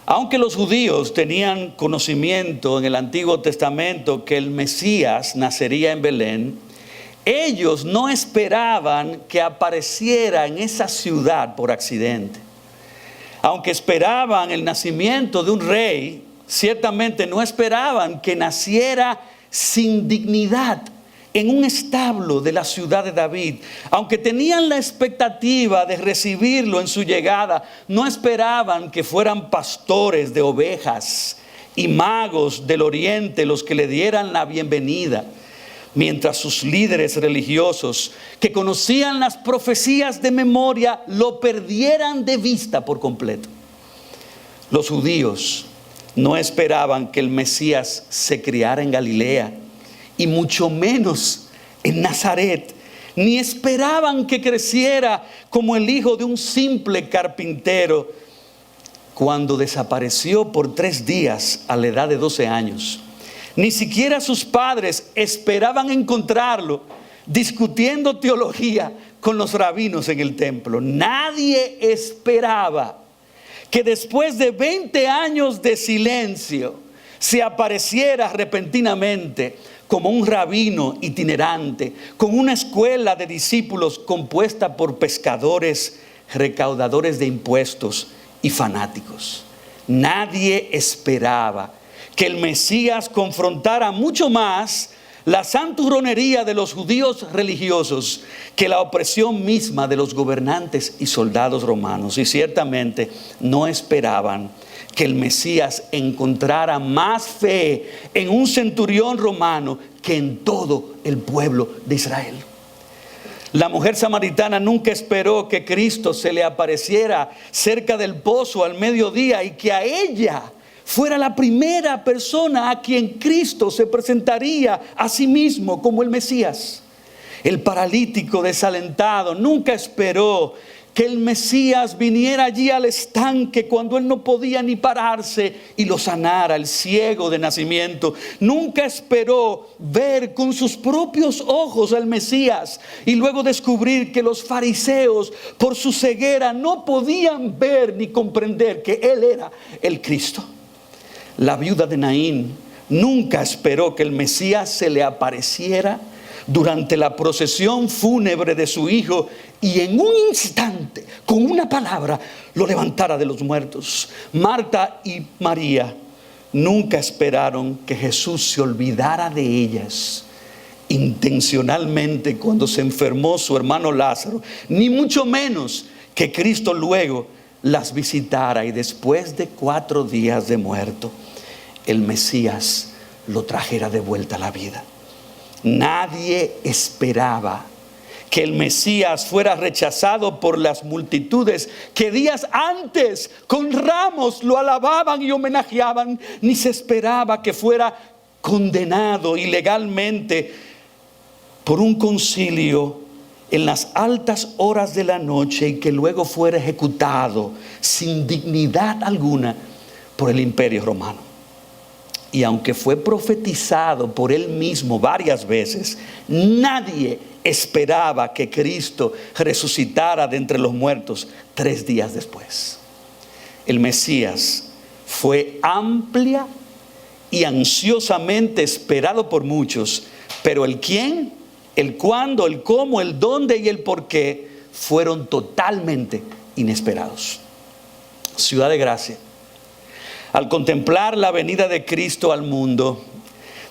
Aunque los judíos tenían conocimiento en el Antiguo Testamento que el Mesías nacería en Belén, ellos no esperaban que apareciera en esa ciudad por accidente. Aunque esperaban el nacimiento de un rey, ciertamente no esperaban que naciera sin dignidad en un establo de la ciudad de David. Aunque tenían la expectativa de recibirlo en su llegada, no esperaban que fueran pastores de ovejas y magos del oriente los que le dieran la bienvenida, mientras sus líderes religiosos, que conocían las profecías de memoria, lo perdieran de vista por completo. Los judíos no esperaban que el Mesías se criara en Galilea, y mucho menos en Nazaret, ni esperaban que creciera como el hijo de un simple carpintero, cuando desapareció por 3 días a la edad de 12 años. Ni siquiera sus padres esperaban encontrarlo discutiendo teología con los rabinos en el templo. Nadie esperaba que después de 20 años de silencio se apareciera repentinamente como un rabino itinerante, con una escuela de discípulos compuesta por pescadores, recaudadores de impuestos y fanáticos. Nadie esperaba que el Mesías confrontara mucho más la santurronería de los judíos religiosos que la opresión misma de los gobernantes y soldados romanos. Y ciertamente no esperaban que el Mesías encontrara más fe en un centurión romano que en todo el pueblo de Israel. La mujer samaritana nunca esperó que Cristo se le apareciera cerca del pozo al mediodía y que a ella fuera la primera persona a quien Cristo se presentaría a sí mismo como el Mesías. El paralítico desalentado nunca esperó que el Mesías viniera allí al estanque cuando él no podía ni pararse y lo sanara. El ciego de nacimiento nunca esperó ver con sus propios ojos al Mesías y luego descubrir que los fariseos por su ceguera no podían ver ni comprender que él era el Cristo. La viuda de Naín nunca esperó que el Mesías se le apareciera durante la procesión fúnebre de su hijo y en un instante, con una palabra, lo levantara de los muertos. Marta y María nunca esperaron que Jesús se olvidara de ellas intencionalmente cuando se enfermó su hermano Lázaro, ni mucho menos que Cristo luego las visitara y después de 4 días de muerto, el Mesías lo trajera de vuelta a la vida. Nadie esperaba que el Mesías fuera rechazado por las multitudes que días antes con ramos lo alababan y homenajeaban, ni se esperaba que fuera condenado ilegalmente por un concilio en las altas horas de la noche y que luego fuera ejecutado sin dignidad alguna por el Imperio Romano. Y aunque fue profetizado por él mismo varias veces, nadie esperaba que Cristo resucitara de entre los muertos 3 días después. El Mesías fue amplia y ansiosamente esperado por muchos, pero el quién, el cuándo, el cómo, el dónde y el por qué fueron totalmente inesperados. Ciudad de Gracia, al contemplar la venida de Cristo al mundo,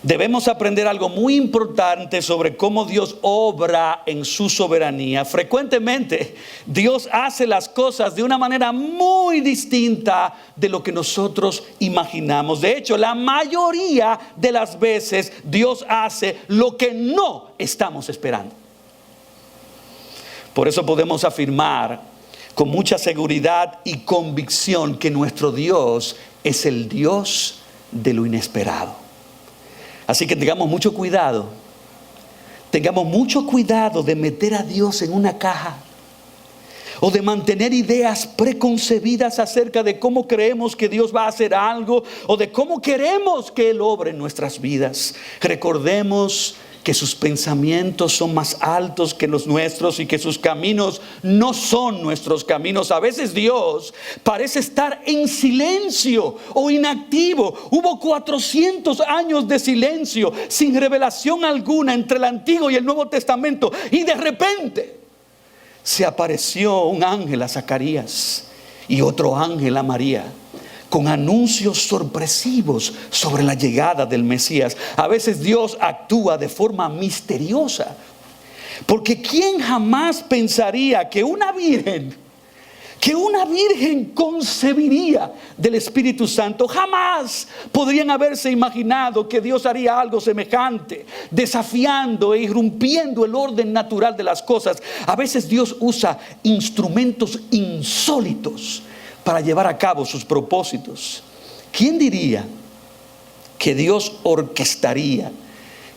debemos aprender algo muy importante sobre cómo Dios obra en su soberanía. Frecuentemente Dios hace las cosas de una manera muy distinta de lo que nosotros imaginamos. De hecho, la mayoría de las veces Dios hace lo que no estamos esperando. Por eso podemos afirmar con mucha seguridad y convicción que nuestro Dios es el Dios de lo inesperado. Así que tengamos mucho cuidado de meter a Dios en una caja o de mantener ideas preconcebidas acerca de cómo creemos que Dios va a hacer algo o de cómo queremos que Él obre en nuestras vidas. Recordemos que sus pensamientos son más altos que los nuestros y que sus caminos no son nuestros caminos. A veces Dios parece estar en silencio o inactivo. Hubo 400 años de silencio sin revelación alguna entre el Antiguo y el Nuevo Testamento, y de repente se apareció un ángel a Zacarías y otro ángel a María, con anuncios sorpresivos sobre la llegada del Mesías. A veces Dios actúa de forma misteriosa, porque ¿quién jamás pensaría que una virgen concebiría del Espíritu Santo? Jamás podrían haberse imaginado que Dios haría algo semejante, desafiando e irrumpiendo el orden natural de las cosas. A veces Dios usa instrumentos insólitos para llevar a cabo sus propósitos. ¿Quién diría que Dios orquestaría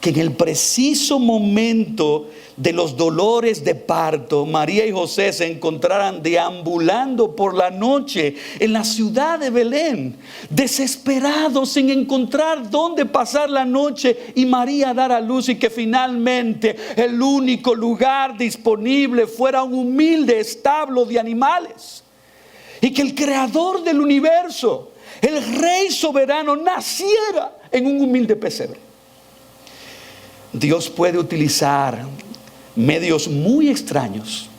que en el preciso momento de los dolores de parto, María y José se encontraran deambulando por la noche en la ciudad de Belén, desesperados sin encontrar dónde pasar la noche y María dar a luz, y que finalmente el único lugar disponible fuera un humilde establo de animales? Y que el creador del universo, el Rey soberano, naciera en un humilde pesebre. Dios puede utilizar medios muy extraños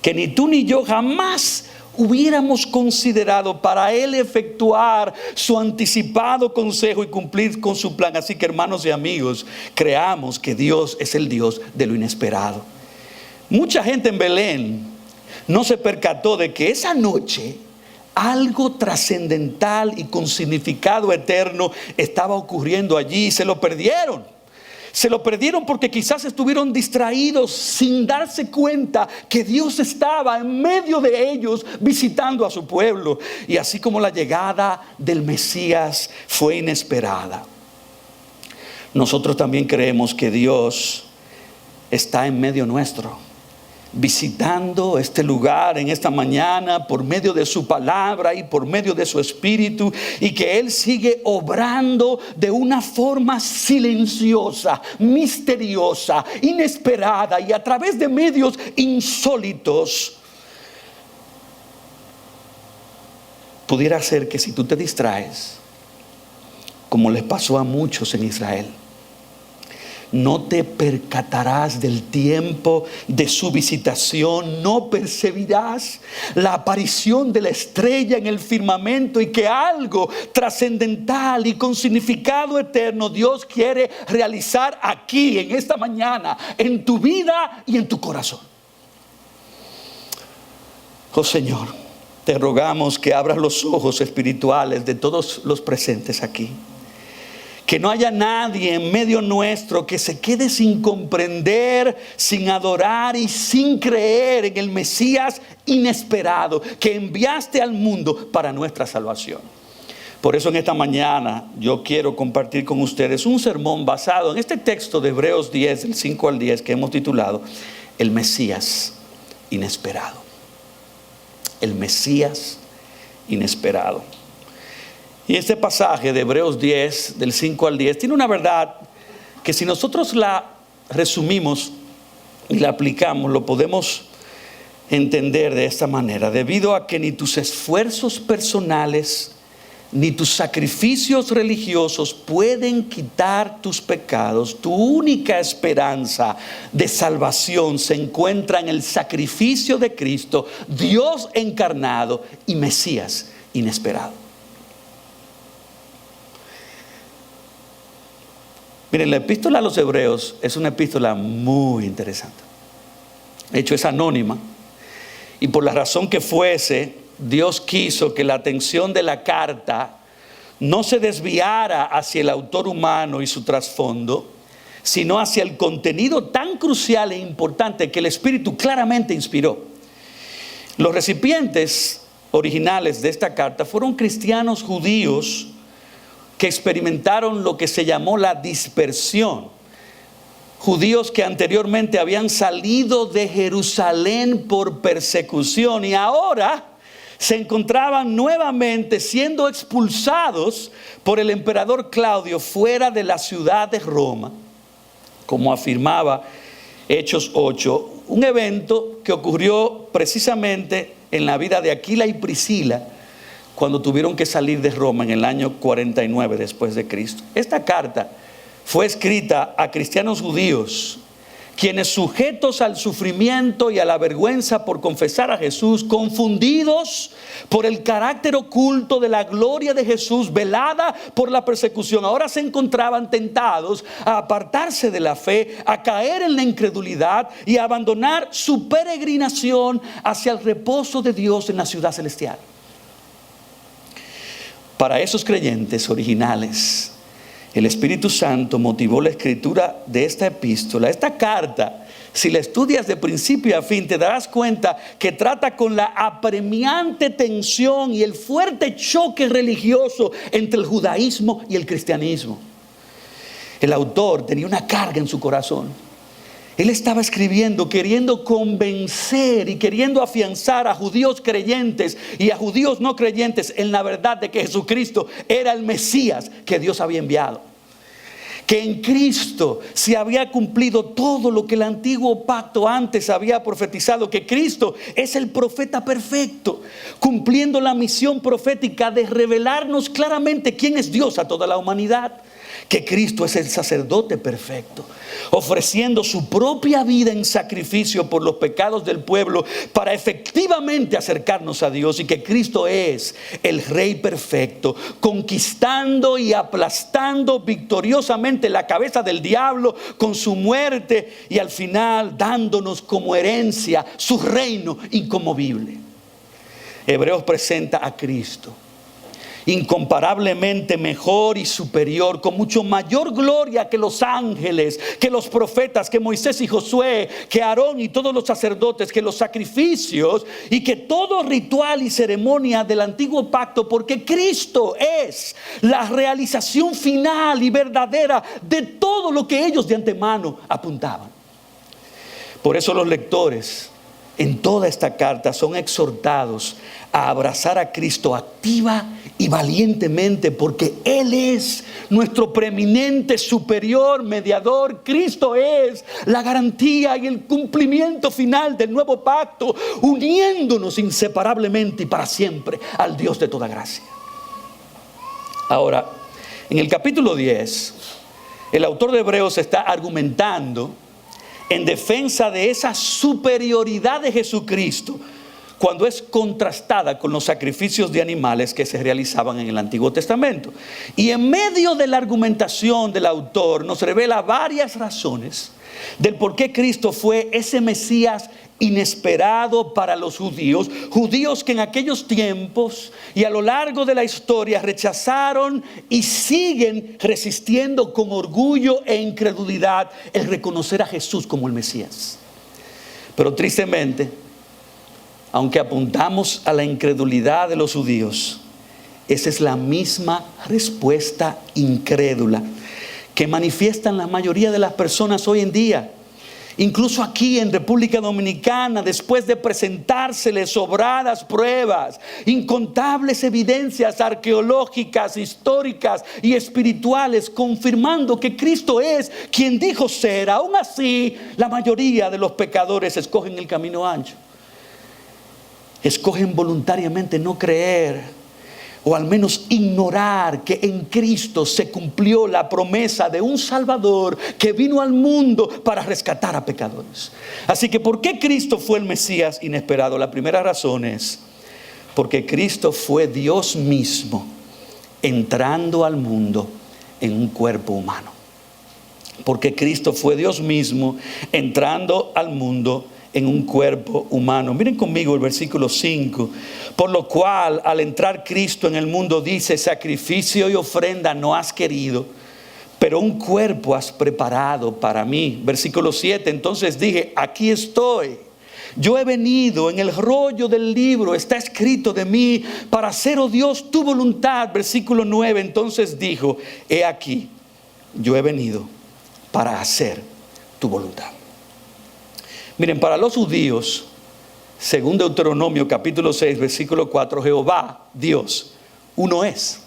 que ni tú ni yo jamás hubiéramos considerado para Él efectuar su anticipado consejo y cumplir con su plan. Así que, hermanos y amigos, creamos que Dios es el Dios de lo inesperado. Mucha gente en Belén no se percató de que esa noche algo trascendental y con significado eterno estaba ocurriendo allí. Se lo perdieron. Se lo perdieron porque quizás estuvieron distraídos sin darse cuenta que Dios estaba en medio de ellos visitando a su pueblo. Y así como la llegada del Mesías fue inesperada, nosotros también creemos que Dios está en medio nuestro, visitando este lugar en esta mañana por medio de su palabra y por medio de su Espíritu, y que Él sigue obrando de una forma silenciosa, misteriosa, inesperada y a través de medios insólitos. Pudiera ser que si tú te distraes, como les pasó a muchos en Israel, no te percatarás del tiempo de su visitación, no percibirás la aparición de la estrella en el firmamento, y que algo trascendental y con significado eterno Dios quiere realizar aquí, en esta mañana, en tu vida y en tu corazón. Oh Señor, te rogamos que abras los ojos espirituales de todos los presentes aquí. Que no haya nadie en medio nuestro que se quede sin comprender, sin adorar y sin creer en el Mesías inesperado que enviaste al mundo para nuestra salvación. Por eso en esta mañana yo quiero compartir con ustedes un sermón basado en este texto de Hebreos 10, del 5 al 10, que hemos titulado El Mesías Inesperado. El Mesías Inesperado. Y este pasaje de Hebreos 10, del 5 al 10, tiene una verdad que si nosotros la resumimos y la aplicamos, lo podemos entender de esta manera. Debido a que ni tus esfuerzos personales ni tus sacrificios religiosos pueden quitar tus pecados, tu única esperanza de salvación se encuentra en el sacrificio de Cristo, Dios encarnado y Mesías inesperado. Miren, la epístola a los Hebreos es una epístola muy interesante. De hecho, es anónima. Y por la razón que fuese, Dios quiso que la atención de la carta no se desviara hacia el autor humano y su trasfondo, sino hacia el contenido tan crucial e importante que el Espíritu claramente inspiró. Los recipientes originales de esta carta fueron cristianos judíos que experimentaron lo que se llamó la dispersión. Judíos que anteriormente habían salido de Jerusalén por persecución y ahora se encontraban nuevamente siendo expulsados por el emperador Claudio fuera de la ciudad de Roma. como afirmaba Hechos 8, un evento que ocurrió precisamente en la vida de Aquila y Priscila cuando tuvieron que salir de Roma en el año 49 después de Cristo. Esta carta fue escrita a cristianos judíos, quienes sujetos al sufrimiento y a la vergüenza por confesar a Jesús, confundidos por el carácter oculto de la gloria de Jesús, velada por la persecución, ahora se encontraban tentados a apartarse de la fe, a caer en la incredulidad y a abandonar su peregrinación hacia el reposo de Dios en la ciudad celestial. Para esos creyentes originales, el Espíritu Santo motivó la escritura de esta epístola. Esta carta, si la estudias de principio a fin, te darás cuenta que trata con la apremiante tensión y el fuerte choque religioso entre el judaísmo y el cristianismo. El autor tenía una carga en su corazón. Él estaba escribiendo, queriendo convencer y queriendo afianzar a judíos creyentes y a judíos no creyentes en la verdad de que Jesucristo era el Mesías que Dios había enviado. Que en Cristo se había cumplido todo lo que el antiguo pacto antes había profetizado. Que Cristo es el profeta perfecto, cumpliendo la misión profética de revelarnos claramente quién es Dios a toda la humanidad. Que Cristo es el sacerdote perfecto, ofreciendo su propia vida en sacrificio por los pecados del pueblo para efectivamente acercarnos a Dios. Y que Cristo es el Rey perfecto, conquistando y aplastando victoriosamente la cabeza del diablo con su muerte y al final dándonos como herencia su reino inconmovible. Hebreos presenta a Cristo incomparablemente mejor y superior, con mucho mayor gloria que los ángeles, que los profetas, que Moisés y Josué, que Aarón y todos los sacerdotes, que los sacrificios y que todo ritual y ceremonia del antiguo pacto, porque Cristo es la realización final y verdadera de todo lo que ellos de antemano apuntaban. Por eso los lectores en toda esta carta son exhortados a abrazar a Cristo activa y valientemente, porque Él es nuestro preeminente superior mediador. Cristo es la garantía y el cumplimiento final del nuevo pacto, uniéndonos inseparablemente y para siempre al Dios de toda gracia. Ahora, en el capítulo 10, el autor de Hebreos está argumentando en defensa de esa superioridad de Jesucristo cuando es contrastada con los sacrificios de animales que se realizaban en el Antiguo Testamento. Y en medio de la argumentación del autor nos revela varias razones del por qué Cristo fue ese Mesías inesperado para los judíos, judíos que en aquellos tiempos y a lo largo de la historia rechazaron y siguen resistiendo con orgullo e incredulidad el reconocer a Jesús como el Mesías. Pero tristemente, aunque apuntamos a la incredulidad de los judíos, esa es la misma respuesta incrédula que manifiestan la mayoría de las personas hoy en día. Incluso aquí en República Dominicana, después de presentárseles sobradas pruebas, incontables evidencias arqueológicas, históricas y espirituales, confirmando que Cristo es quien dijo ser, aún así la mayoría de los pecadores escogen el camino ancho. Escogen voluntariamente no creer, o al menos ignorar que en Cristo se cumplió la promesa de un Salvador que vino al mundo para rescatar a pecadores. Así que, ¿por qué Cristo fue el Mesías inesperado? La primera razón es porque Cristo fue Dios mismo entrando al mundo en un cuerpo humano. Porque Cristo fue Dios mismo entrando al mundo en un cuerpo humano. Miren conmigo el versículo 5. Por lo cual, al entrar Cristo en el mundo, dice: sacrificio y ofrenda no has querido, pero un cuerpo has preparado para mí. Versículo 7. Entonces dije: aquí estoy. Yo he venido, en el rollo del libro está escrito de mí para hacer, oh Dios, tu voluntad. Versículo 9. Entonces dijo: he aquí, yo he venido para hacer tu voluntad. Miren, para los judíos, según Deuteronomio capítulo 6, versículo 4, Jehová, Dios, uno es.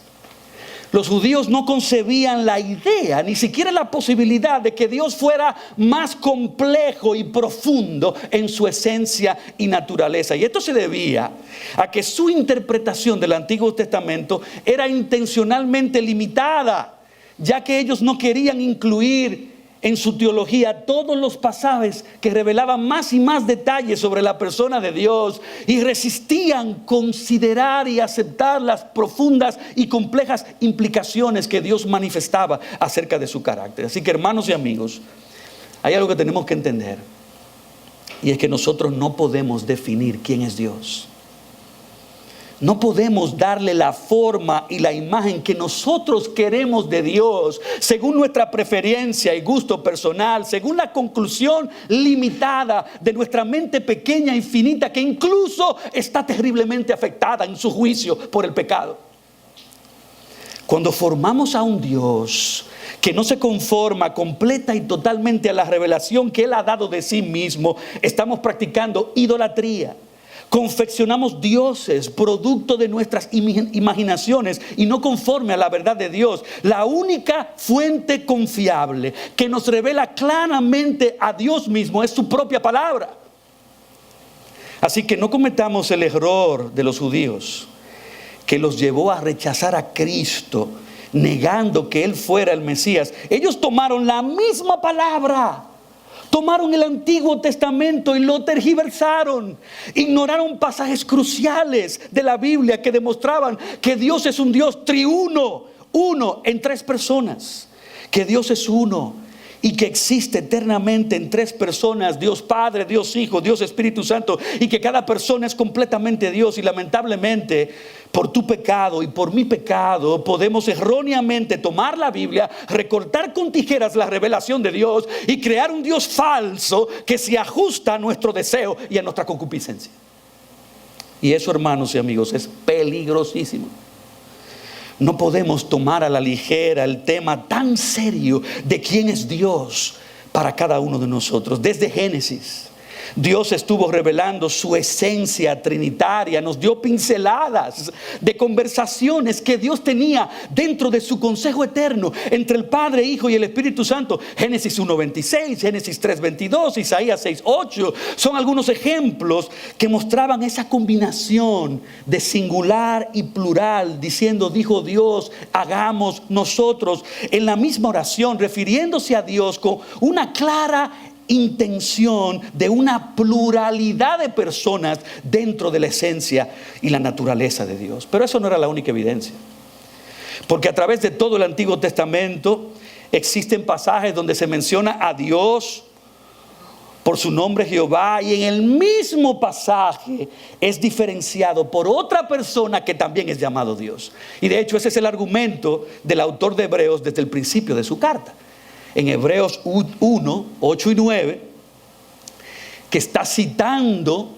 Los judíos no concebían la idea, ni siquiera la posibilidad de que Dios fuera más complejo y profundo en su esencia y naturaleza. Y esto se debía a que su interpretación del Antiguo Testamento era intencionalmente limitada, ya que ellos no querían incluir en su teología todos los pasajes que revelaban más y más detalles sobre la persona de Dios, y resistían considerar y aceptar las profundas y complejas implicaciones que Dios manifestaba acerca de su carácter. Así que, hermanos y amigos, hay algo que tenemos que entender, y es que nosotros no podemos definir quién es Dios. No podemos darle la forma y la imagen que nosotros queremos de Dios, según nuestra preferencia y gusto personal, según la conclusión limitada de nuestra mente pequeña e infinita, que incluso está terriblemente afectada en su juicio por el pecado. Cuando formamos a un Dios que no se conforma completa y totalmente a la revelación que Él ha dado de sí mismo, estamos practicando idolatría. Confeccionamos dioses producto de nuestras imaginaciones y no conforme a la verdad de Dios. La única fuente confiable que nos revela claramente a Dios mismo es su propia palabra. Así que no cometamos el error de los judíos, que los llevó a rechazar a Cristo, negando que Él fuera el Mesías. Ellos tomaron la misma palabra, tomaron el Antiguo Testamento y lo tergiversaron. Ignoraron pasajes cruciales de la Biblia que demostraban que Dios es un Dios triuno, uno en tres personas, que Dios es uno y que existe eternamente en tres personas: Dios Padre, Dios Hijo, Dios Espíritu Santo, y que cada persona es completamente Dios. Y lamentablemente, por tu pecado y por mi pecado, podemos erróneamente tomar la Biblia, recortar con tijeras la revelación de Dios y crear un Dios falso que se ajusta a nuestro deseo y a nuestra concupiscencia. Y eso, hermanos y amigos, es peligrosísimo. No podemos tomar a la ligera el tema tan serio de quién es Dios para cada uno de nosotros. Desde Génesis, Dios estuvo revelando su esencia trinitaria, nos dio pinceladas de conversaciones que Dios tenía dentro de su consejo eterno entre el Padre, Hijo y el Espíritu Santo. Génesis 1:26, Génesis 3:22, Isaías 6:8 son algunos ejemplos que mostraban esa combinación de singular y plural, diciendo: dijo Dios, hagamos nosotros, en la misma oración, refiriéndose a Dios con una clara intención de una pluralidad de personas dentro de la esencia y la naturaleza de Dios. Pero eso no era la única evidencia, porque a través de todo el Antiguo Testamento existen pasajes donde se menciona a Dios por su nombre Jehová, y en el mismo pasaje es diferenciado por otra persona que también es llamado Dios. Y de hecho ese es el argumento del autor de Hebreos desde el principio de su carta. En Hebreos 1, 8 y 9, que está citando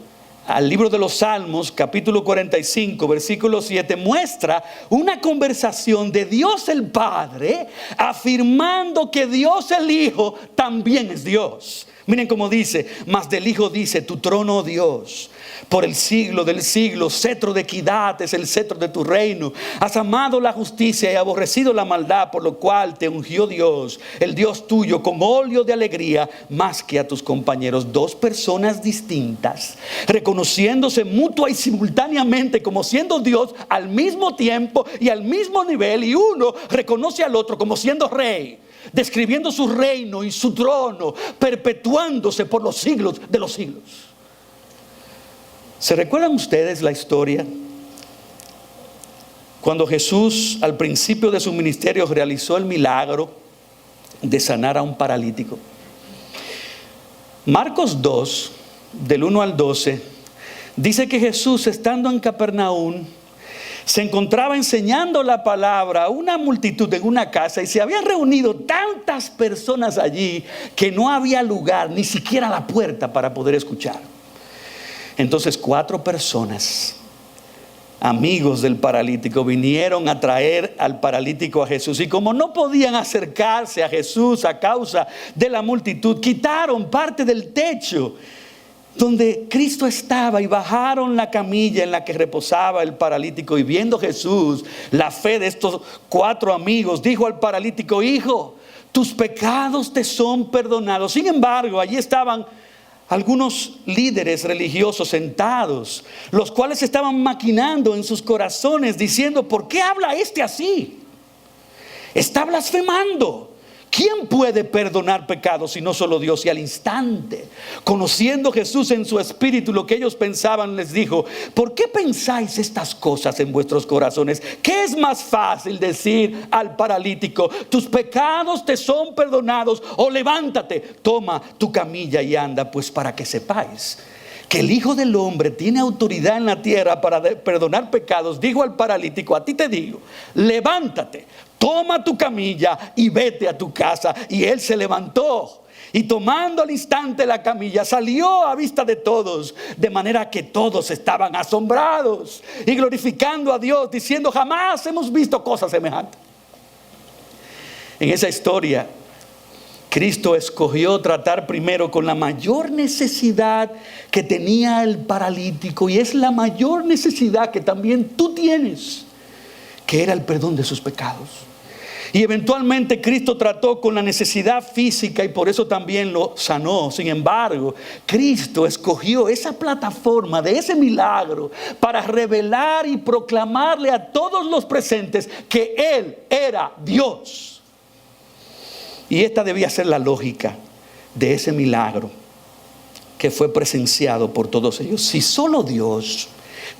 al libro de los Salmos, capítulo 45, versículo 7, muestra una conversación de Dios el Padre, afirmando que Dios el Hijo también es Dios. Miren cómo dice: mas del Hijo dice, tu trono, oh Dios, por el siglo del siglo, cetro de equidad es el cetro de tu reino. Has amado la justicia y aborrecido la maldad, por lo cual te ungió Dios, el Dios tuyo, con óleo de alegría más que a tus compañeros. Dos personas distintas, reconociéndose mutua y simultáneamente como siendo Dios al mismo tiempo y al mismo nivel, y uno reconoce al otro como siendo rey, describiendo su reino y su trono, perpetuándose por los siglos de los siglos. ¿Se recuerdan ustedes la historia cuando Jesús al principio de su ministerio realizó el milagro de sanar a un paralítico? Marcos 2, del 1 al 12, dice que Jesús, estando en Capernaum, se encontraba enseñando la palabra a una multitud en una casa, y se habían reunido tantas personas allí que no había lugar, ni siquiera la puerta, para poder escuchar. Entonces 4 personas, amigos del paralítico, vinieron a traer al paralítico a Jesús, y como no podían acercarse a Jesús a causa de la multitud, quitaron parte del techo donde Cristo estaba, y bajaron la camilla en la que reposaba el paralítico, y viendo Jesús la fe de estos 4 amigos, dijo al paralítico: hijo, tus pecados te son perdonados. Sin embargo, allí estaban algunos líderes religiosos sentados, los cuales estaban maquinando en sus corazones, diciendo: ¿por qué habla este así? Está blasfemando. ¿Quién puede perdonar pecados si no solo Dios? Y al instante, conociendo Jesús en su espíritu lo que ellos pensaban, les dijo: ¿por qué pensáis estas cosas en vuestros corazones? ¿Qué es más fácil decir al paralítico: tus pecados te son perdonados, o levántate, toma tu camilla y anda? Pues para que sepáis que el Hijo del Hombre tiene autoridad en la tierra para perdonar pecados, dijo al paralítico: a ti te digo, levántate, toma tu camilla y vete a tu casa. Y él se levantó, y tomando al instante la camilla, salió a vista de todos, de manera que todos estaban asombrados y glorificando a Dios, diciendo: jamás hemos visto cosa semejante. En esa historia, Cristo escogió tratar primero con la mayor necesidad que tenía el paralítico, y es la mayor necesidad que también tú tienes, que era el perdón de sus pecados. Y eventualmente Cristo trató con la necesidad física, y por eso también lo sanó. Sin embargo, Cristo escogió esa plataforma de ese milagro para revelar y proclamarle a todos los presentes que Él era Dios. Y esta debía ser la lógica de ese milagro que fue presenciado por todos ellos. Si solo Dios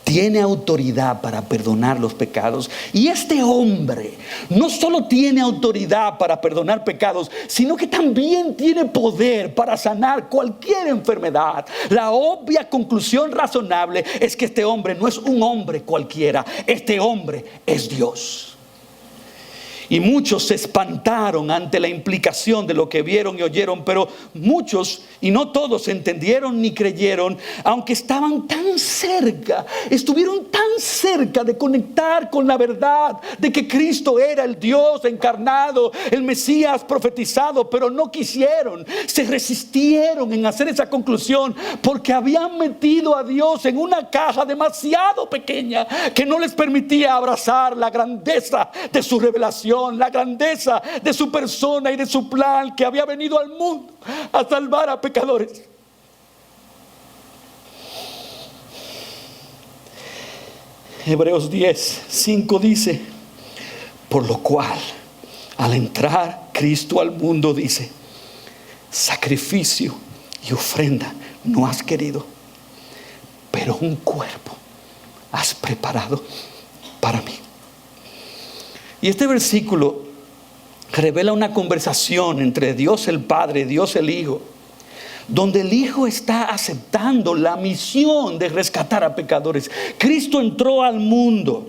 tiene autoridad para perdonar los pecados, y este hombre no solo tiene autoridad para perdonar pecados, sino que también tiene poder para sanar cualquier enfermedad, la obvia conclusión razonable es que este hombre no es un hombre cualquiera, este hombre es Dios. Y muchos se espantaron ante la implicación de lo que vieron y oyeron, pero muchos, y no todos, entendieron ni creyeron, aunque estaban tan cerca, estuvieron tan cerca de conectar con la verdad de que Cristo era el Dios encarnado, el Mesías profetizado, pero no quisieron, se resistieron en hacer esa conclusión, porque habían metido a Dios en una caja demasiado pequeña que no les permitía abrazar la grandeza de su revelación, la grandeza de su persona y de su plan, que había venido al mundo a salvar a pecadores. Hebreos 10:5 dice: por lo cual, al entrar Cristo al mundo, dice: sacrificio y ofrenda no has querido, pero un cuerpo has preparado para mí. Y este versículo revela una conversación entre Dios el Padre y Dios el Hijo, donde el Hijo está aceptando la misión de rescatar a pecadores. Cristo entró al mundo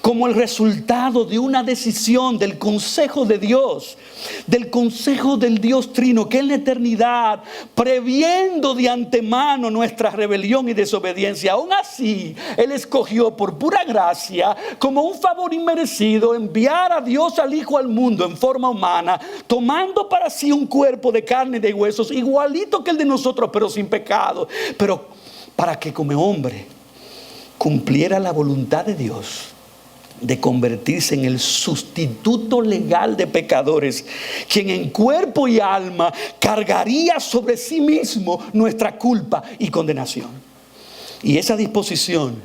como el resultado de una decisión del consejo de Dios, del consejo del Dios Trino, que en la eternidad, previendo de antemano nuestra rebelión y desobediencia, aún así Él escogió por pura gracia, como un favor inmerecido, enviar a Dios al Hijo al mundo en forma humana, tomando para sí un cuerpo de carne y de huesos, igualito que el de nosotros, pero sin pecado, pero para que como hombre cumpliera la voluntad de Dios de convertirse en el sustituto legal de pecadores, quien en cuerpo y alma cargaría sobre sí mismo nuestra culpa y condenación. Y esa disposición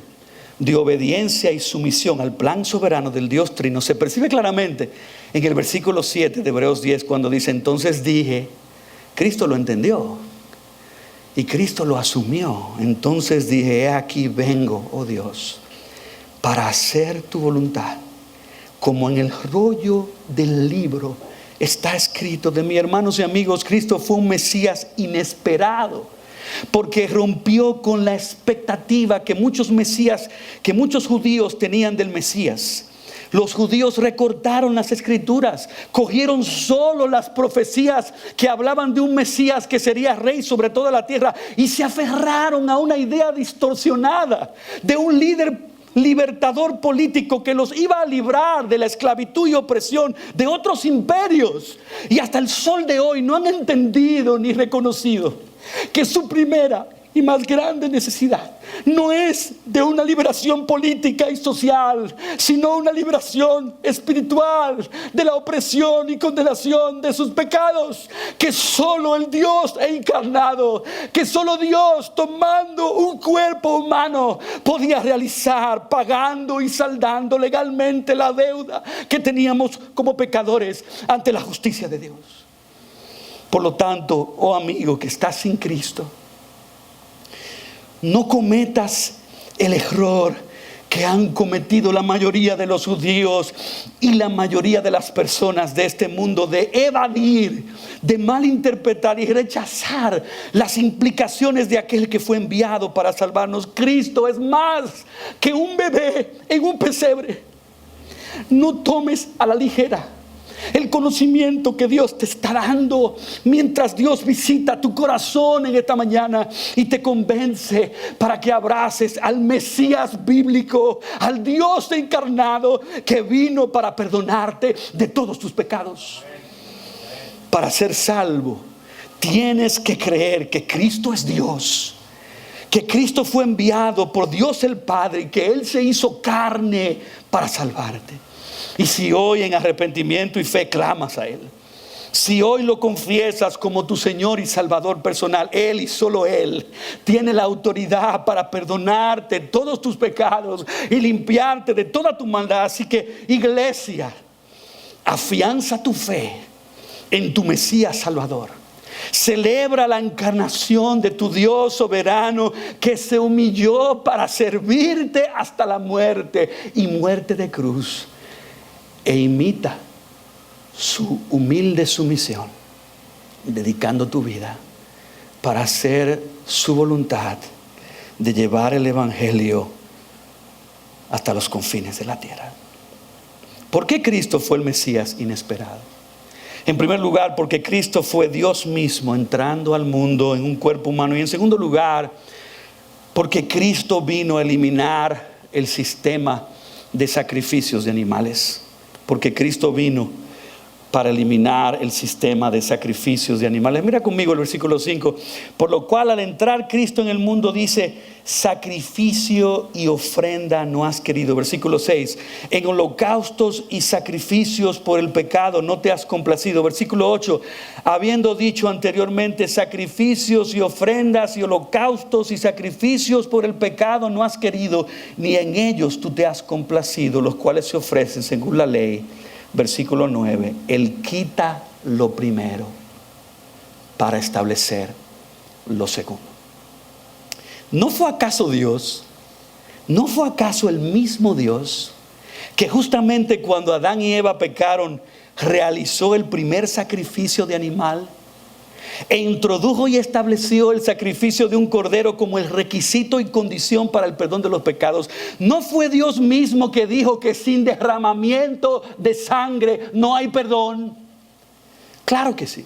de obediencia y sumisión al plan soberano del Dios Trino se percibe claramente en el versículo 7 de Hebreos 10, cuando dice: entonces dije, Cristo lo entendió y Cristo lo asumió. Entonces dije: he aquí vengo, oh Dios, para hacer tu voluntad, como en el rollo del libro está escrito de mí. Hermanos y amigos, Cristo fue un Mesías inesperado, porque rompió con la expectativa que muchos judíos tenían del Mesías. Los judíos recortaron las escrituras, cogieron solo las profecías que hablaban de un Mesías que sería rey sobre toda la tierra, y se aferraron a una idea distorsionada de un líder libertador político que los iba a librar de la esclavitud y opresión de otros imperios. Y hasta el sol de hoy no han entendido ni reconocido que su primera y más grande necesidad no es de una liberación política y social, sino una liberación espiritual de la opresión y condenación de sus pecados, que solo el Dios encarnado, que solo Dios tomando un cuerpo humano podía realizar, pagando y saldando legalmente la deuda que teníamos como pecadores ante la justicia de Dios. Por lo tanto, oh amigo que estás sin Cristo, no cometas el error que han cometido la mayoría de los judíos y la mayoría de las personas de este mundo, de evadir, de malinterpretar y rechazar las implicaciones de aquel que fue enviado para salvarnos. Cristo es más que un bebé en un pesebre. No tomes a la ligera el conocimiento que Dios te está dando mientras Dios visita tu corazón en esta mañana y te convence para que abraces al Mesías bíblico, al Dios encarnado que vino para perdonarte de todos tus pecados. Para ser salvo, tienes que creer que Cristo es Dios, que Cristo fue enviado por Dios el Padre y que Él se hizo carne para salvarte. Y si hoy en arrepentimiento y fe clamas a Él, si hoy lo confiesas como tu Señor y Salvador personal, Él y solo Él tiene la autoridad para perdonarte todos tus pecados y limpiarte de toda tu maldad. Así que, iglesia, afianza tu fe en tu Mesías Salvador. Celebra la encarnación de tu Dios soberano que se humilló para servirte hasta la muerte y muerte de cruz. E imita su humilde sumisión, dedicando tu vida para hacer su voluntad de llevar el Evangelio hasta los confines de la tierra. ¿Por qué Cristo fue el Mesías inesperado? En primer lugar, porque Cristo fue Dios mismo entrando al mundo en un cuerpo humano. Y en segundo lugar, porque Cristo vino a eliminar el sistema de sacrificios de animales. Porque Cristo vino para eliminar el sistema de sacrificios de animales. Mira conmigo el versículo 5. Por lo cual al entrar Cristo en el mundo dice: sacrificio y ofrenda no has querido. Versículo 6. En holocaustos y sacrificios por el pecado no te has complacido. Versículo 8. Habiendo dicho anteriormente: sacrificios y ofrendas y holocaustos y sacrificios por el pecado no has querido, ni en ellos tú te has complacido, los cuales se ofrecen según la ley. Versículo 9. Él quita lo primero para establecer lo segundo. ¿No fue acaso Dios? ¿No fue acaso el mismo Dios que justamente cuando Adán y Eva pecaron realizó el primer sacrificio de animal e introdujo y estableció el sacrificio de un cordero como el requisito y condición para el perdón de los pecados? ¿No fue Dios mismo que dijo que sin derramamiento de sangre no hay perdón? Claro que sí.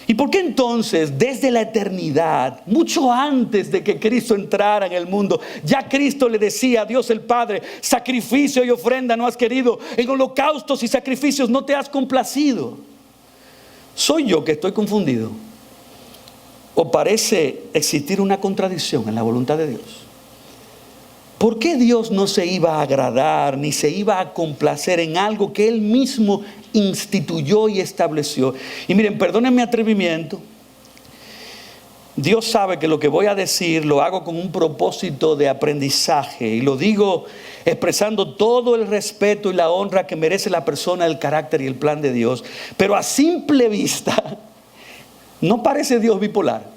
¿Y por qué entonces desde la eternidad, mucho antes de que Cristo entrara en el mundo, ya Cristo le decía a Dios el Padre: sacrificio y ofrenda no has querido, en holocaustos y sacrificios no te has complacido? ¿Soy yo que estoy confundido? ¿O parece existir una contradicción en la voluntad de Dios? ¿Por qué Dios no se iba a agradar ni se iba a complacer en algo que Él mismo instituyó y estableció? Y miren, perdónenme mi atrevimiento. Dios sabe que lo que voy a decir lo hago con un propósito de aprendizaje, y lo digo expresando todo el respeto y la honra que merece la persona, el carácter y el plan de Dios. Pero a simple vista no parece Dios bipolar.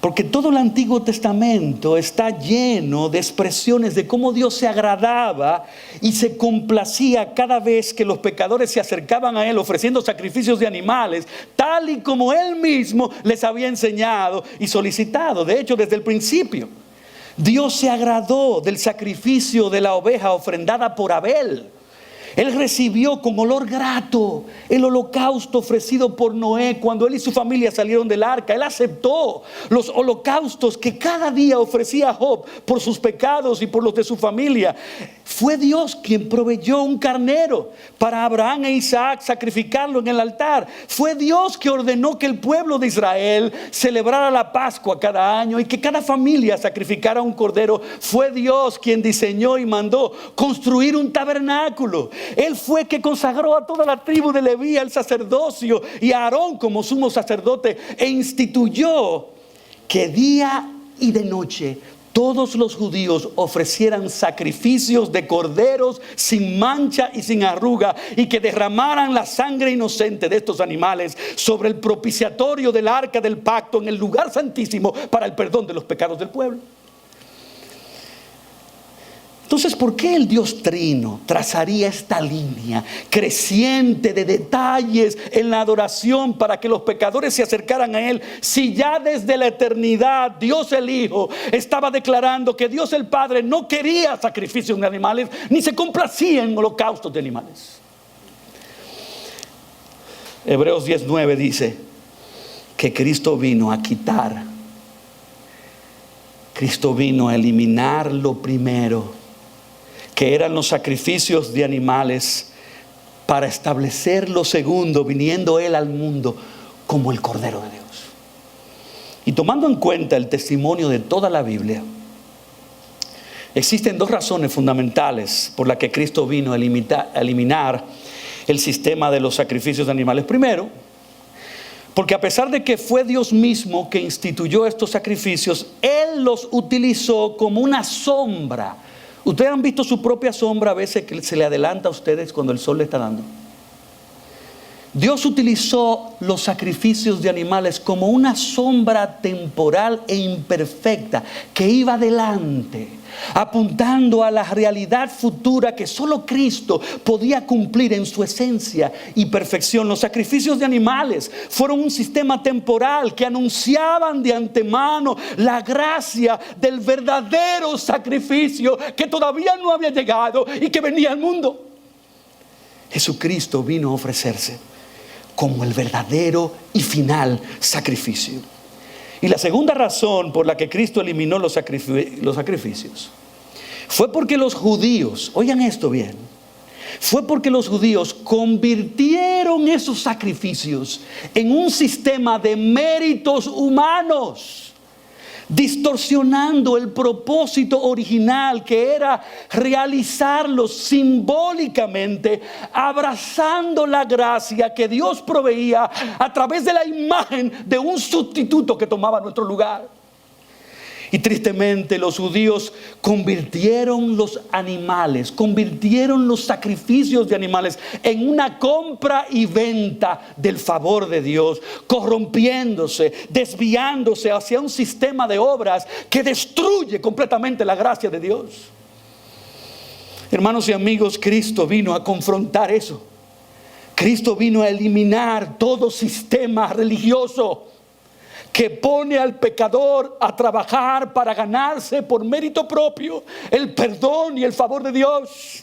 Porque todo el Antiguo Testamento está lleno de expresiones de cómo Dios se agradaba y se complacía cada vez que los pecadores se acercaban a Él ofreciendo sacrificios de animales, tal y como Él mismo les había enseñado y solicitado. De hecho, desde el principio, Dios se agradó del sacrificio de la oveja ofrendada por Abel. Él recibió con olor grato el holocausto ofrecido por Noé cuando él y su familia salieron del arca. Él aceptó los holocaustos que cada día ofrecía Job por sus pecados y por los de su familia. Fue Dios quien proveyó un carnero para Abraham e Isaac sacrificarlo en el altar. Fue Dios que ordenó que el pueblo de Israel celebrara la Pascua cada año y que cada familia sacrificara un cordero. Fue Dios quien diseñó y mandó construir un tabernáculo. Él fue que consagró a toda la tribu de Leví al sacerdocio y a Aarón como sumo sacerdote, e instituyó que día y de noche todos los judíos ofrecieran sacrificios de corderos sin mancha y sin arruga, y que derramaran la sangre inocente de estos animales sobre el propiciatorio del arca del pacto en el lugar santísimo para el perdón de los pecados del pueblo. Entonces, ¿por qué el Dios Trino trazaría esta línea creciente de detalles en la adoración para que los pecadores se acercaran a Él, si ya desde la eternidad Dios el Hijo estaba declarando que Dios el Padre no quería sacrificios de animales, ni se complacía en holocaustos de animales? Hebreos 10:9 dice que Cristo vino a quitar, Cristo vino a eliminar lo primero, que eran los sacrificios de animales, para establecer lo segundo, viniendo Él al mundo como el Cordero de Dios. Y tomando en cuenta el testimonio de toda la Biblia, existen dos razones fundamentales por las que Cristo vino a eliminar el sistema de los sacrificios de animales. Primero, porque a pesar de que fue Dios mismo que instituyó estos sacrificios, Él los utilizó como una sombra. ¿Ustedes han visto su propia sombra a veces que se le adelanta a ustedes cuando el sol le está dando? Dios utilizó los sacrificios de animales como una sombra temporal e imperfecta que iba adelante, apuntando a la realidad futura que solo Cristo podía cumplir en su esencia y perfección. Los sacrificios de animales fueron un sistema temporal que anunciaban de antemano la gracia del verdadero sacrificio que todavía no había llegado y que venía al mundo. Jesucristo vino a ofrecerse como el verdadero y final sacrificio. Y la segunda razón por la que Cristo eliminó los sacrificios fue porque los judíos, oigan esto bien, fue porque los judíos convirtieron esos sacrificios en un sistema de méritos humanos, distorsionando el propósito original, que era realizarlos simbólicamente, abrazando la gracia que Dios proveía a través de la imagen de un sustituto que tomaba nuestro lugar. Y tristemente los judíos convirtieron los animales, convirtieron los sacrificios de animales en una compra y venta del favor de Dios, corrompiéndose, desviándose hacia un sistema de obras que destruye completamente la gracia de Dios. Hermanos y amigos, Cristo vino a confrontar eso. Cristo vino a eliminar todo sistema religioso que pone al pecador a trabajar para ganarse por mérito propio el perdón y el favor de Dios.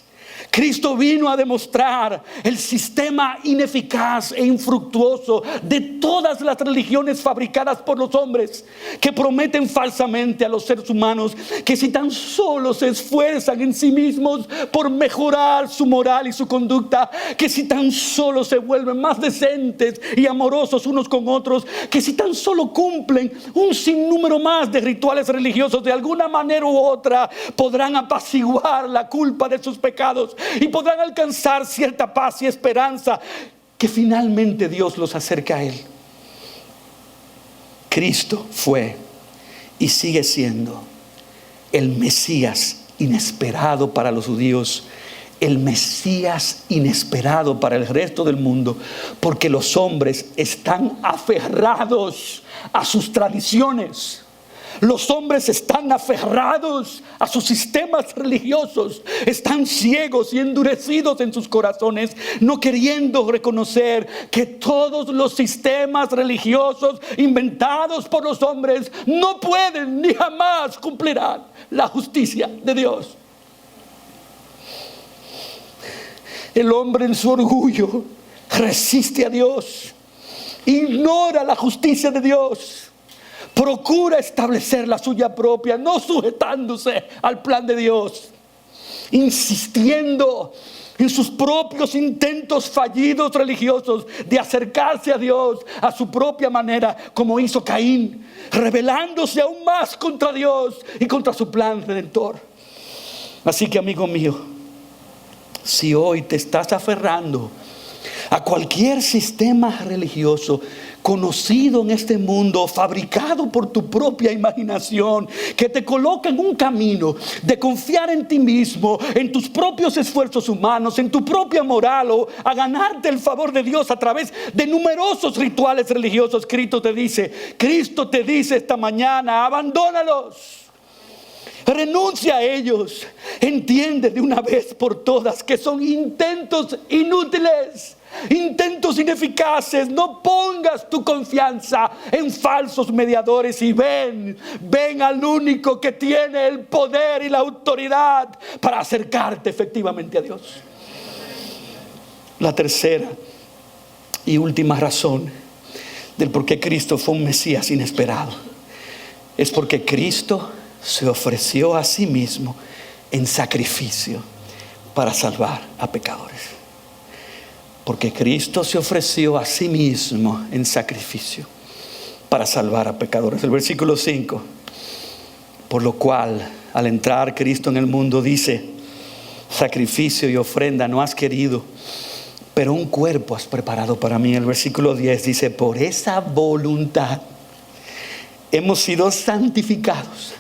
Cristo vino a demostrar el sistema ineficaz e infructuoso de todas las religiones fabricadas por los hombres, que prometen falsamente a los seres humanos que si tan solo se esfuerzan en sí mismos por mejorar su moral y su conducta, que si tan solo se vuelven más decentes y amorosos unos con otros, que si tan solo cumplen un sinnúmero más de rituales religiosos, de alguna manera u otra podrán apaciguar la culpa de sus pecados y podrán alcanzar cierta paz y esperanza, que finalmente Dios los acerca a Él. Cristo fue y sigue siendo el Mesías inesperado para los judíos, el Mesías inesperado para el resto del mundo, porque los hombres están aferrados a sus tradiciones. Los hombres están aferrados a sus sistemas religiosos, están ciegos y endurecidos en sus corazones, no queriendo reconocer que todos los sistemas religiosos inventados por los hombres no pueden ni jamás cumplirán la justicia de Dios. El hombre en su orgullo resiste a Dios, ignora la justicia de Dios, procura establecer la suya propia, no sujetándose al plan de Dios, insistiendo en sus propios intentos fallidos religiosos de acercarse a Dios a su propia manera, como hizo Caín, rebelándose aún más contra Dios y contra su plan redentor. Así que, amigo mío, si hoy te estás aferrando a cualquier sistema religioso conocido en este mundo, fabricado por tu propia imaginación, que te coloca en un camino de confiar en ti mismo, en tus propios esfuerzos humanos, en tu propia moral, o a ganarte el favor de Dios a través de numerosos rituales religiosos, Cristo te dice esta mañana: abandónalos. Renuncia a ellos. Entiende de una vez por todas que son intentos inútiles, intentos ineficaces. No pongas tu confianza en falsos mediadores y ven al único que tiene el poder y la autoridad para acercarte efectivamente a Dios. La tercera y última razón del por qué Cristo fue un Mesías inesperado es porque Cristo se ofreció a sí mismo en sacrificio para salvar a pecadores. Porque Cristo se ofreció a sí mismo en sacrificio para salvar a pecadores. El versículo 5: por lo cual, al entrar Cristo en el mundo, dice: sacrificio y ofrenda no has querido, pero un cuerpo has preparado para mí. El versículo 10 dice: por esa voluntad hemos sido santificados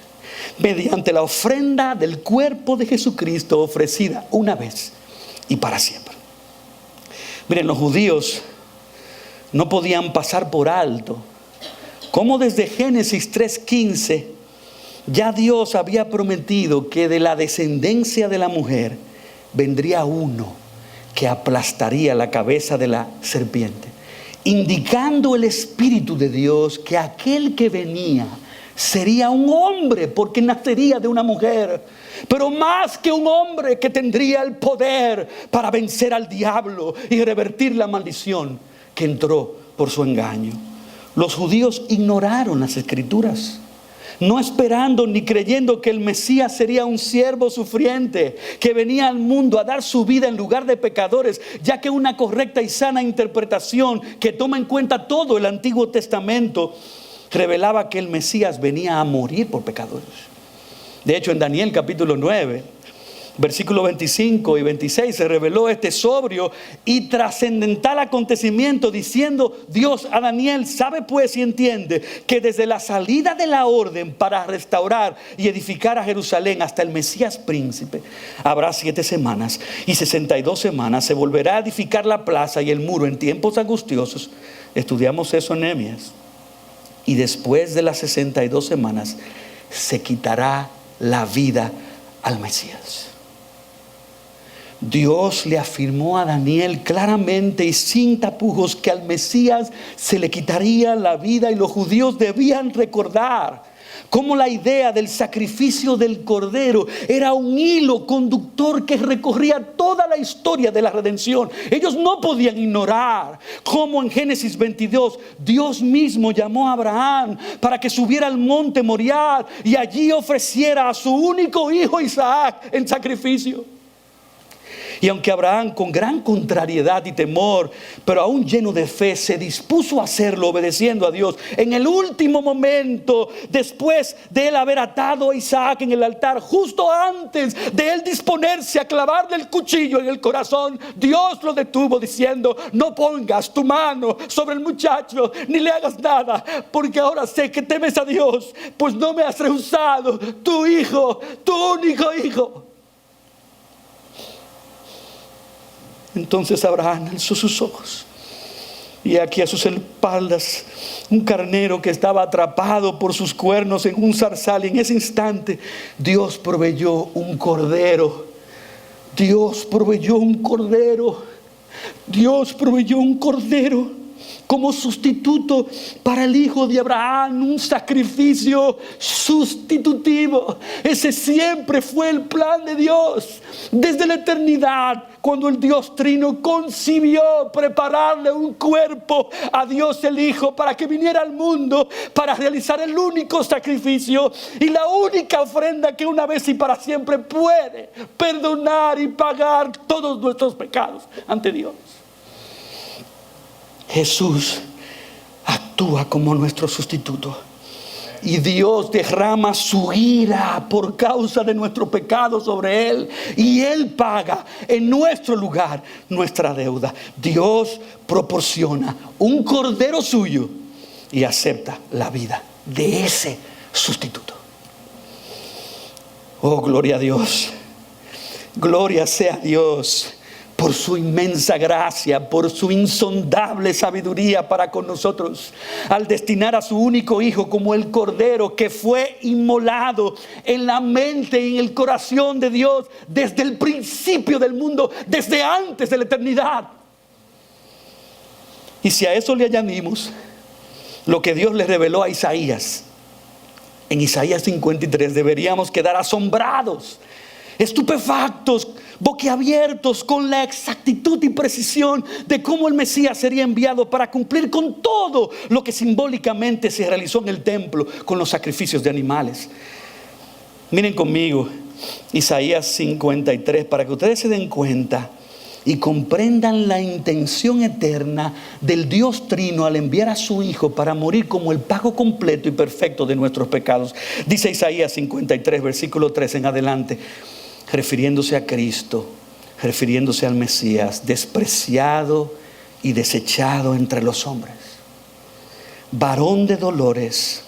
mediante la ofrenda del cuerpo de Jesucristo, ofrecida una vez y para siempre. Miren, los judíos no podían pasar por alto cómo desde Génesis 3:15 ya Dios había prometido que de la descendencia de la mujer vendría uno que aplastaría la cabeza de la serpiente, indicando el Espíritu de Dios que aquel que venía sería un hombre, porque nacería de una mujer, pero más que un hombre, que tendría el poder para vencer al diablo y revertir la maldición que entró por su engaño. Los judíos ignoraron las Escrituras, no esperando ni creyendo que el Mesías sería un siervo sufriente que venía al mundo a dar su vida en lugar de pecadores, ya que una correcta y sana interpretación que toma en cuenta todo el Antiguo Testamento revelaba que el Mesías venía a morir por pecadores. De hecho, en Daniel capítulo 9, versículos 25 y 26, se reveló este sobrio y trascendental acontecimiento, diciendo Dios a Daniel: sabe pues y entiende que desde la salida de la orden para restaurar y edificar a Jerusalén hasta el Mesías príncipe, habrá 7 semanas, y 62 semanas se volverá a edificar la plaza y el muro en tiempos angustiosos. Estudiamos eso en Nehemías. Y después de las 62 semanas se quitará la vida al Mesías. Dios le afirmó a Daniel claramente y sin tapujos que al Mesías se le quitaría la vida, y los judíos debían recordar cómo la idea del sacrificio del cordero era un hilo conductor que recorría toda la historia de la redención. Ellos no podían ignorar cómo en Génesis 22 Dios mismo llamó a Abraham para que subiera al monte Moriah y allí ofreciera a su único hijo Isaac en sacrificio. Y aunque Abraham, con gran contrariedad y temor, pero aún lleno de fe, se dispuso a hacerlo obedeciendo a Dios, en el último momento, después de él haber atado a Isaac en el altar, justo antes de él disponerse a clavarle el cuchillo en el corazón, Dios lo detuvo diciendo: no pongas tu mano sobre el muchacho, ni le hagas nada, porque ahora sé que temes a Dios, pues no me has rehusado tu hijo, tu único hijo. Entonces Abraham alzó sus ojos, y aquí a sus espaldas un carnero que estaba atrapado por sus cuernos en un zarzal. Y en ese instante Dios proveyó un cordero. Dios proveyó un cordero. Dios proveyó un cordero como sustituto para el hijo de Abraham, un sacrificio sustitutivo. Ese siempre fue el plan de Dios desde la eternidad, cuando el Dios Trino concibió prepararle un cuerpo a Dios el Hijo para que viniera al mundo para realizar el único sacrificio y la única ofrenda que una vez y para siempre puede perdonar y pagar todos nuestros pecados ante Dios. Jesús actúa como nuestro sustituto. Y Dios derrama su ira por causa de nuestro pecado sobre Él. Y Él paga en nuestro lugar nuestra deuda. Dios proporciona un cordero suyo y acepta la vida de ese sustituto. Oh, gloria a Dios. Gloria sea a Dios por su inmensa gracia, por su insondable sabiduría para con nosotros, al destinar a su único Hijo como el Cordero que fue inmolado en la mente y en el corazón de Dios desde el principio del mundo, desde antes de la eternidad. Y si a eso le añadimos lo que Dios le reveló a Isaías, en Isaías 53, deberíamos quedar asombrados, estupefactos, boquiabiertos con la exactitud y precisión de cómo el Mesías sería enviado para cumplir con todo lo que simbólicamente se realizó en el templo con los sacrificios de animales. Miren conmigo Isaías 53 para que ustedes se den cuenta y comprendan la intención eterna del Dios Trino al enviar a su Hijo para morir como el pago completo y perfecto de nuestros pecados. Dice Isaías 53 versículo 3 en adelante, refiriéndose a Cristo, refiriéndose al Mesías, despreciado y desechado entre los hombres, varón de dolores,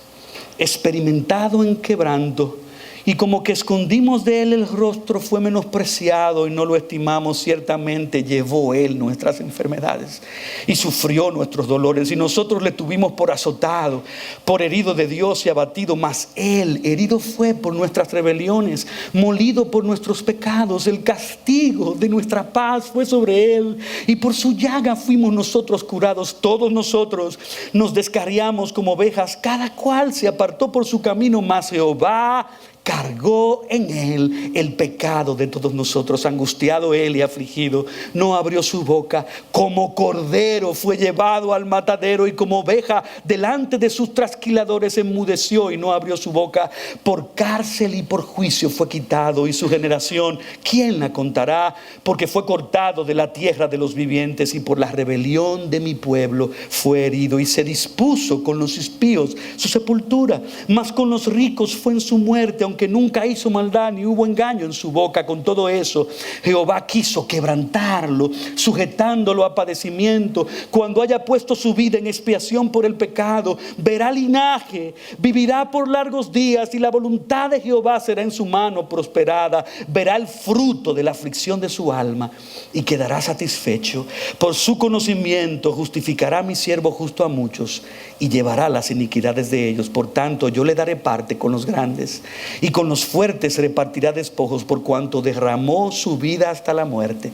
experimentado en quebranto, y como que escondimos de él el rostro, fue menospreciado y no lo estimamos. Ciertamente llevó él nuestras enfermedades y sufrió nuestros dolores, y nosotros le tuvimos por azotado, por herido de Dios y abatido. Mas él herido fue por nuestras rebeliones, molido por nuestros pecados. El castigo de nuestra paz fue sobre él, y por su llaga fuimos nosotros curados. Todos nosotros nos descarriamos como ovejas, cada cual se apartó por su camino, mas Jehová cargó en él el pecado de todos nosotros. Angustiado él y afligido, no abrió su boca. Como cordero fue llevado al matadero, y como oveja delante de sus trasquiladores enmudeció y no abrió su boca. Por cárcel y por juicio fue quitado, y su generación, ¿quién la contará? Porque fue cortado de la tierra de los vivientes, y por la rebelión de mi pueblo fue herido. Y se dispuso con los impíos su sepultura, mas con los ricos fue en su muerte, aunque nunca hizo maldad ni hubo engaño en su boca. Con todo eso Jehová quiso quebrantarlo, sujetándolo a padecimiento. Cuando haya puesto su vida en expiación por el pecado, verá linaje, vivirá por largos días, y la voluntad de Jehová será en su mano prosperada. Verá el fruto de la aflicción de su alma y quedará satisfecho. Por su conocimiento justificará mi siervo justo a muchos, y llevará las iniquidades de ellos. Por tanto, yo le daré parte con los grandes, y con los fuertes repartirá despojos, por cuanto derramó su vida hasta la muerte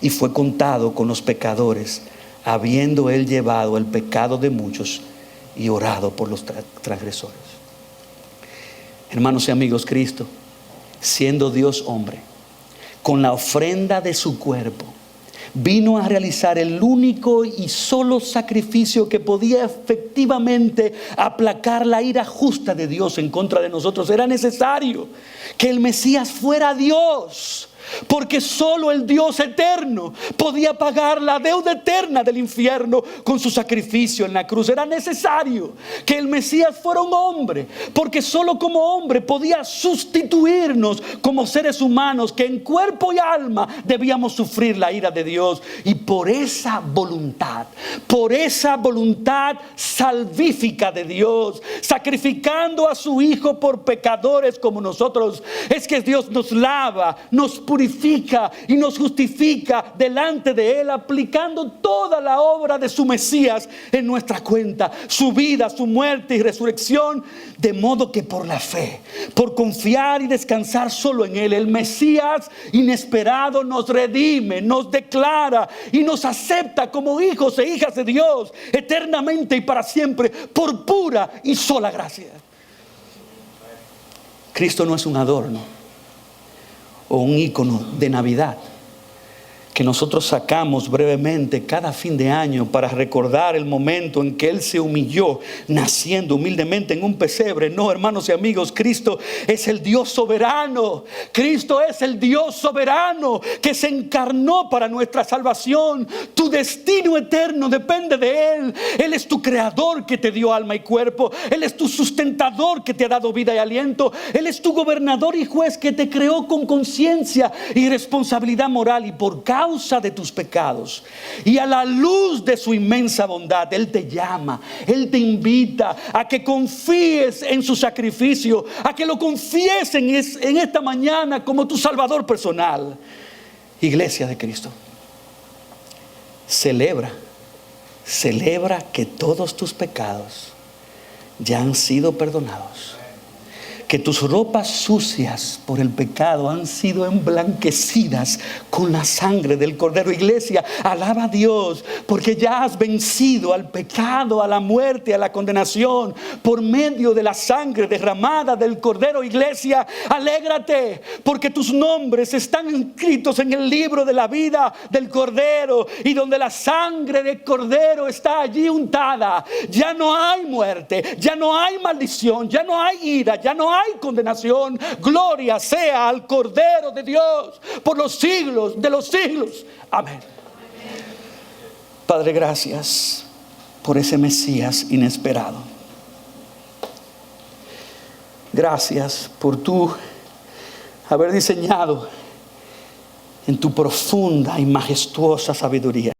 y fue contado con los pecadores, habiendo él llevado el pecado de muchos y orado por los transgresores. Hermanos y amigos, Cristo, siendo Dios hombre, con la ofrenda de su cuerpo, vino a realizar el único y solo sacrificio que podía efectivamente aplacar la ira justa de Dios en contra de nosotros. Era necesario que el Mesías fuera Dios, porque solo el Dios eterno podía pagar la deuda eterna del infierno con su sacrificio en la cruz. Era necesario que el Mesías fuera un hombre, porque solo como hombre podía sustituirnos como seres humanos que en cuerpo y alma debíamos sufrir la ira de Dios. Y por esa voluntad salvífica de Dios, sacrificando a su Hijo por pecadores como nosotros, es que Dios nos lava, nos purifica y nos justifica delante de Él, aplicando toda la obra de su Mesías en nuestra cuenta, su vida, su muerte y resurrección, de modo que por la fe, por confiar y descansar solo en Él, el Mesías inesperado nos redime, nos declara y nos acepta como hijos e hijas de Dios eternamente y para siempre, por pura y sola gracia. Cristo no es un adorno o un ícono de Navidad que nosotros sacamos brevemente cada fin de año para recordar el momento en que Él se humilló naciendo humildemente en un pesebre. No, hermanos y amigos, Cristo es el Dios soberano. Cristo es el Dios soberano que se encarnó para nuestra salvación. Tu destino eterno depende de Él. Él es tu creador que te dio alma y cuerpo. Él es tu sustentador que te ha dado vida y aliento. Él es tu gobernador y juez que te creó con conciencia y responsabilidad moral, y por causa de tus pecados y a la luz de su inmensa bondad, Él te llama, Él te invita a que confíes en su sacrificio, a que lo confíes en esta mañana como tu Salvador personal. Iglesia de Cristo, celebra que todos tus pecados ya han sido perdonados, que tus ropas sucias por el pecado han sido emblanquecidas con la sangre del Cordero. Iglesia, alaba a Dios porque ya has vencido al pecado, a la muerte, a la condenación por medio de la sangre derramada del Cordero. Iglesia, alégrate porque tus nombres están inscritos en el libro de la vida del Cordero, y donde la sangre del Cordero está allí untada, ya no hay muerte, ya no hay maldición, ya no hay ira, ya no hay condenación. Gloria sea al Cordero de Dios por los siglos de los siglos. Amén. Padre, gracias por ese Mesías inesperado. Gracias por tu haber diseñado en tu profunda y majestuosa sabiduría